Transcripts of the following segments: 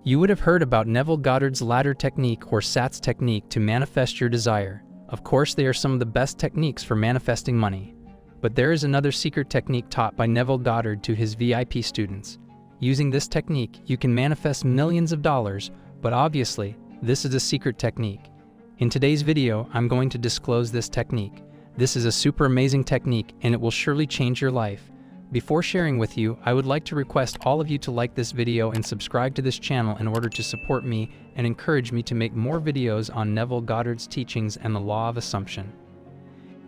You would have heard about Neville Goddard's ladder technique or SATS technique to manifest your desire. Of course, they are some of the best techniques for manifesting money. But there is another secret technique taught by Neville Goddard to his VIP students. Using this technique, you can manifest millions of dollars, but obviously, this is a secret technique. In today's video, I'm going to disclose this technique. This is a super amazing technique and it will surely change your life. Before sharing with you, I would like to request all of you to like this video and subscribe to this channel in order to support me and encourage me to make more videos on Neville Goddard's teachings and the law of assumption.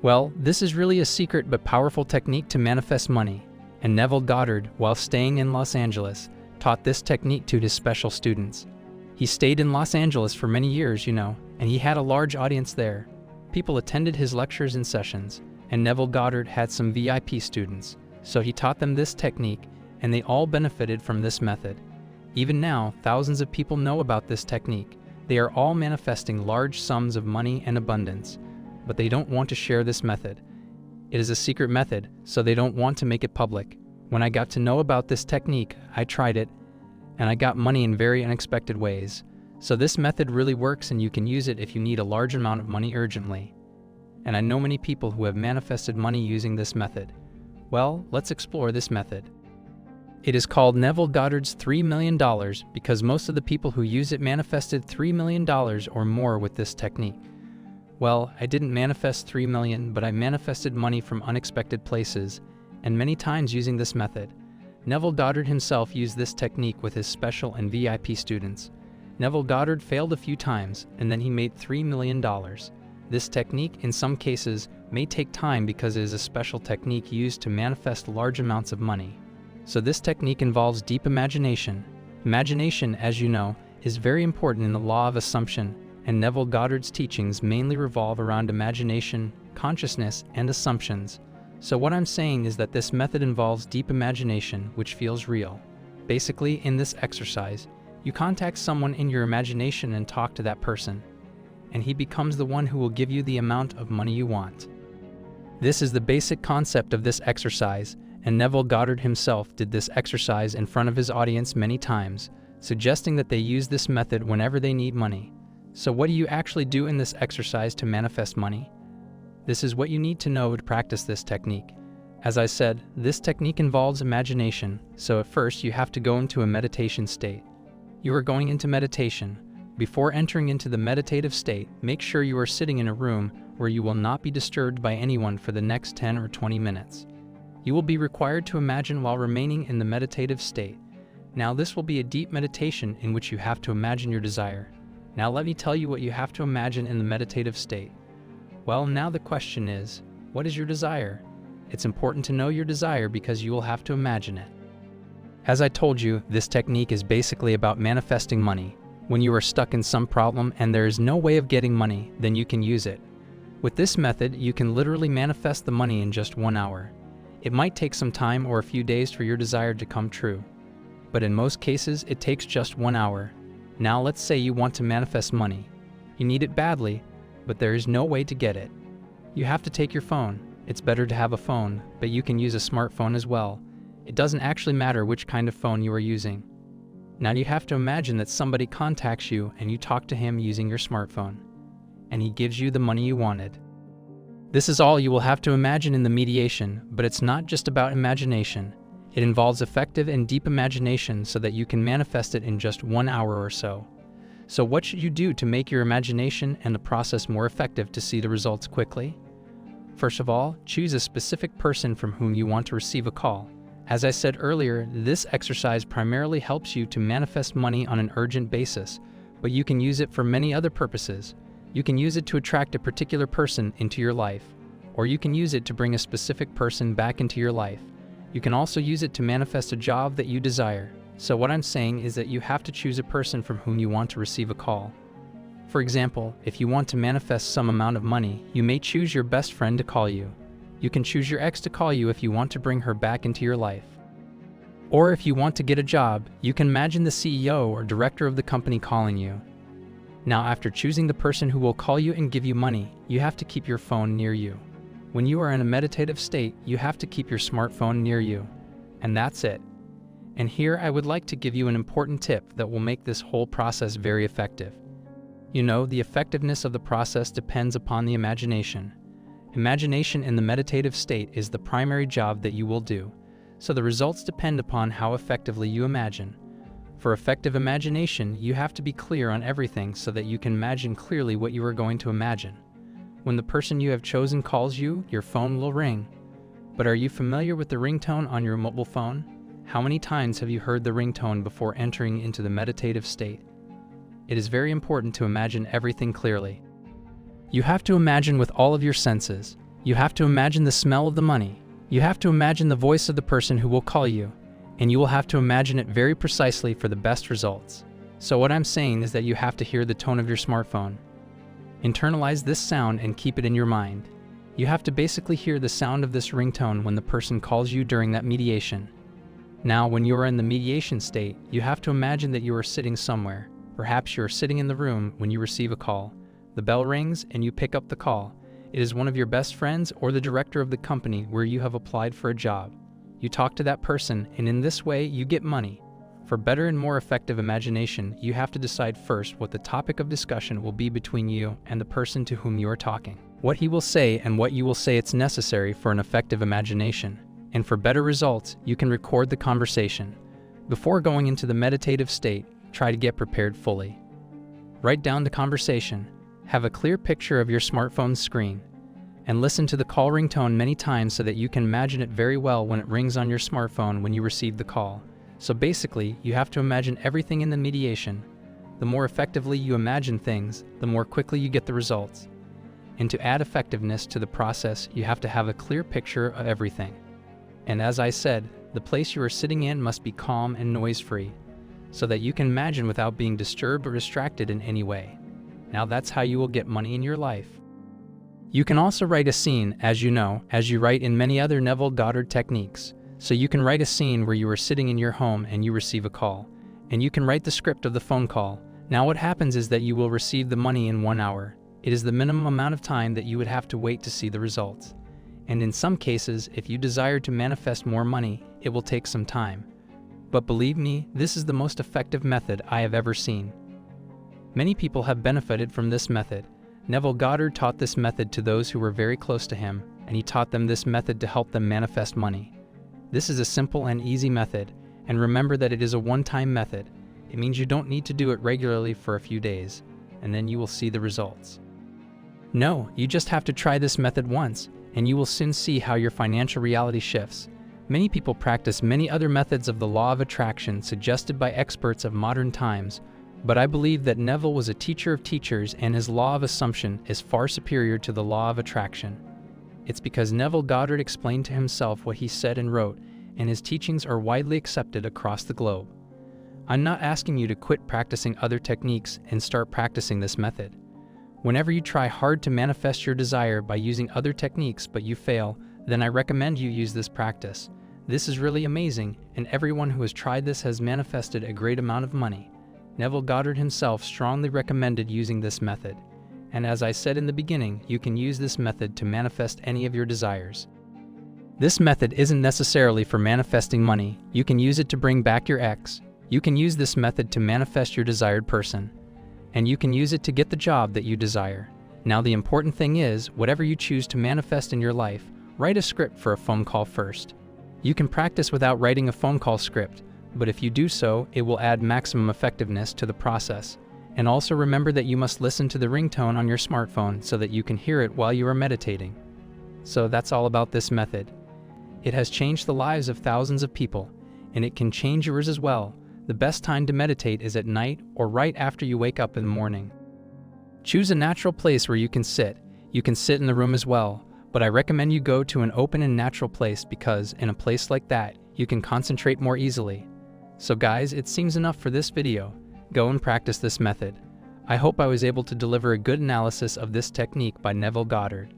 Well, this is really a secret but powerful technique to manifest money, and Neville Goddard, while staying in Los Angeles, taught this technique to his special students. He stayed in Los Angeles for many years, and he had a large audience there. People attended his lectures and sessions, and Neville Goddard had some VIP students. So he taught them this technique, and they all benefited from this method. Even now, thousands of people know about this technique. They are all manifesting large sums of money and abundance, but they don't want to share this method. It is a secret method, so they don't want to make it public. When I got to know about this technique, I tried it, and I got money in very unexpected ways. So this method really works, and you can use it if you need a large amount of money urgently. And I know many people who have manifested money using this method. Well, let's explore this method. It is called Neville Goddard's $3 million because most of the people who use it manifested $3 million or more with this technique. Well, I didn't manifest $3 million, but I manifested money from unexpected places, and many times using this method. Neville Goddard himself used this technique with his special and VIP students. Neville Goddard failed a few times, and then he made $3 million. This technique, in some cases, may take time because it is a special technique used to manifest large amounts of money. So this technique involves deep imagination. Imagination, as you know, is very important in the law of assumption, and Neville Goddard's teachings mainly revolve around imagination, consciousness, and assumptions. So what I'm saying is that this method involves deep imagination, which feels real. Basically, in this exercise, you contact someone in your imagination and talk to that person, and he becomes the one who will give you the amount of money you want. This is the basic concept of this exercise, and Neville Goddard himself did this exercise in front of his audience many times, suggesting that they use this method whenever they need money. So what do you actually do in this exercise to manifest money? This is what you need to know to practice this technique. As I said, this technique involves imagination, so at first you have to go into a meditation state. You are going into meditation. Before entering into the meditative state, make sure you are sitting in a room where you will not be disturbed by anyone for the next 10 or 20 minutes. You will be required to imagine while remaining in the meditative state. Now this will be a deep meditation in which you have to imagine your desire. Now let me tell you what you have to imagine in the meditative state. Well, now the question is, what is your desire? It's important to know your desire because you will have to imagine it. As I told you, this technique is basically about manifesting money. When you are stuck in some problem and there is no way of getting money, then you can use it. With this method, you can literally manifest the money in just 1 hour. It might take some time or a few days for your desire to come true, but in most cases, it takes just 1 hour. Now let's say you want to manifest money. You need it badly, but there is no way to get it. You have to take your phone. It's better to have a phone, but you can use a smartphone as well. It doesn't actually matter which kind of phone you are using. Now you have to imagine that somebody contacts you and you talk to him using your smartphone, and he gives you the money you wanted. This is all you will have to imagine in the mediation, but it's not just about imagination. It involves effective and deep imagination so that you can manifest it in just 1 hour or so. So what should you do to make your imagination and the process more effective to see the results quickly? First of all, choose a specific person from whom you want to receive a call. As I said earlier, this exercise primarily helps you to manifest money on an urgent basis, but you can use it for many other purposes. You can use it to attract a particular person into your life, or you can use it to bring a specific person back into your life. You can also use it to manifest a job that you desire. So what I'm saying is that you have to choose a person from whom you want to receive a call. For example, if you want to manifest some amount of money, you may choose your best friend to call you. You can choose your ex to call you if you want to bring her back into your life. Or if you want to get a job, you can imagine the CEO or director of the company calling you. Now, after choosing the person who will call you and give you money, you have to keep your phone near you. When you are in a meditative state, you have to keep your smartphone near you. And that's it. And here I would like to give you an important tip that will make this whole process very effective. You know, the effectiveness of the process depends upon the imagination. Imagination in the meditative state is the primary job that you will do, so the results depend upon how effectively you imagine. For effective imagination, you have to be clear on everything so that you can imagine clearly what you are going to imagine. When the person you have chosen calls you, your phone will ring. But are you familiar with the ringtone on your mobile phone? How many times have you heard the ringtone before entering into the meditative state? It is very important to imagine everything clearly. You have to imagine with all of your senses. You have to imagine the smell of the money. You have to imagine the voice of the person who will call you, and you will have to imagine it very precisely for the best results. So what I'm saying is that you have to hear the tone of your smartphone. Internalize this sound and keep it in your mind. You have to basically hear the sound of this ringtone when the person calls you during that mediation. Now, when you are in the mediation state, you have to imagine that you are sitting somewhere. Perhaps you are sitting in the room when you receive a call. The bell rings and you pick up the call. It is one of your best friends or the director of the company where you have applied for a job. You talk to that person, and in this way you get money. For better and more effective imagination, you have to decide first what the topic of discussion will be between you and the person to whom you are talking. What he will say and what you will say it's necessary for an effective imagination. And for better results, you can record the conversation. Before going into the meditative state, try to get prepared fully. Write down the conversation. Have a clear picture of your smartphone's screen. And listen to the call ringtone many times so that you can imagine it very well when it rings on your smartphone when you receive the call. So basically, you have to imagine everything in the mediation. The more effectively you imagine things, the more quickly you get the results. And to add effectiveness to the process, you have to have a clear picture of everything. And as I said, the place you are sitting in must be calm and noise-free, so that you can imagine without being disturbed or distracted in any way. Now that's how you will get money in your life. You can also write a scene, as you know, as you write in many other Neville Goddard techniques. So you can write a scene where you are sitting in your home and you receive a call, and you can write the script of the phone call. Now what happens is that you will receive the money in 1 hour. It is the minimum amount of time that you would have to wait to see the results. And in some cases, if you desire to manifest more money, it will take some time. But believe me, this is the most effective method I have ever seen. Many people have benefited from this method. Neville Goddard taught this method to those who were very close to him, and he taught them this method to help them manifest money. This is a simple and easy method, and remember that it is a one-time method. It means you don't need to do it regularly for a few days, and then you will see the results. No, you just have to try this method once, and you will soon see how your financial reality shifts. Many people practice many other methods of the law of attraction suggested by experts of modern times, but I believe that Neville was a teacher of teachers and his law of assumption is far superior to the law of attraction. It's because Neville Goddard explained to himself what he said and wrote, and his teachings are widely accepted across the globe. I'm not asking you to quit practicing other techniques and start practicing this method. Whenever you try hard to manifest your desire by using other techniques but you fail, then I recommend you use this practice. This is really amazing, and everyone who has tried this has manifested a great amount of money. Neville Goddard himself strongly recommended using this method. And as I said in the beginning, you can use this method to manifest any of your desires. This method isn't necessarily for manifesting money. You can use it to bring back your ex. You can use this method to manifest your desired person. And you can use it to get the job that you desire. Now the important thing is, whatever you choose to manifest in your life, write a script for a phone call first. You can practice without writing a phone call script, but if you do so, it will add maximum effectiveness to the process. And also remember that you must listen to the ringtone on your smartphone so that you can hear it while you are meditating. So that's all about this method. It has changed the lives of thousands of people, and it can change yours as well. The best time to meditate is at night or right after you wake up in the morning. Choose a natural place where you can sit. You can sit in the room as well, but I recommend you go to an open and natural place because in a place like that, you can concentrate more easily. So guys, it seems enough for this video. Go and practice this method. I hope I was able to deliver a good analysis of this technique by Neville Goddard.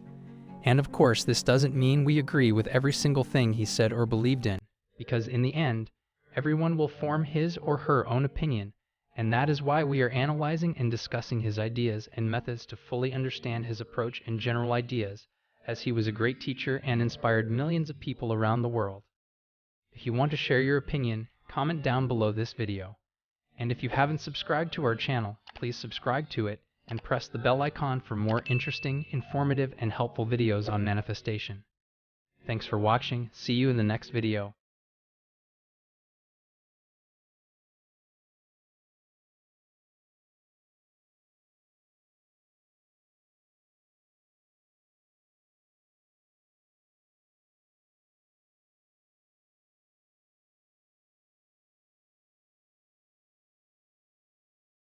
And of course, this doesn't mean we agree with every single thing he said or believed in, because in the end, everyone will form his or her own opinion, and that is why we are analyzing and discussing his ideas and methods to fully understand his approach and general ideas, as he was a great teacher and inspired millions of people around the world. If you want to share your opinion, comment down below this video. And if you haven't subscribed to our channel, please subscribe to it and press the bell icon for more interesting, informative, and helpful videos on manifestation. Thanks for watching. See you in the next video.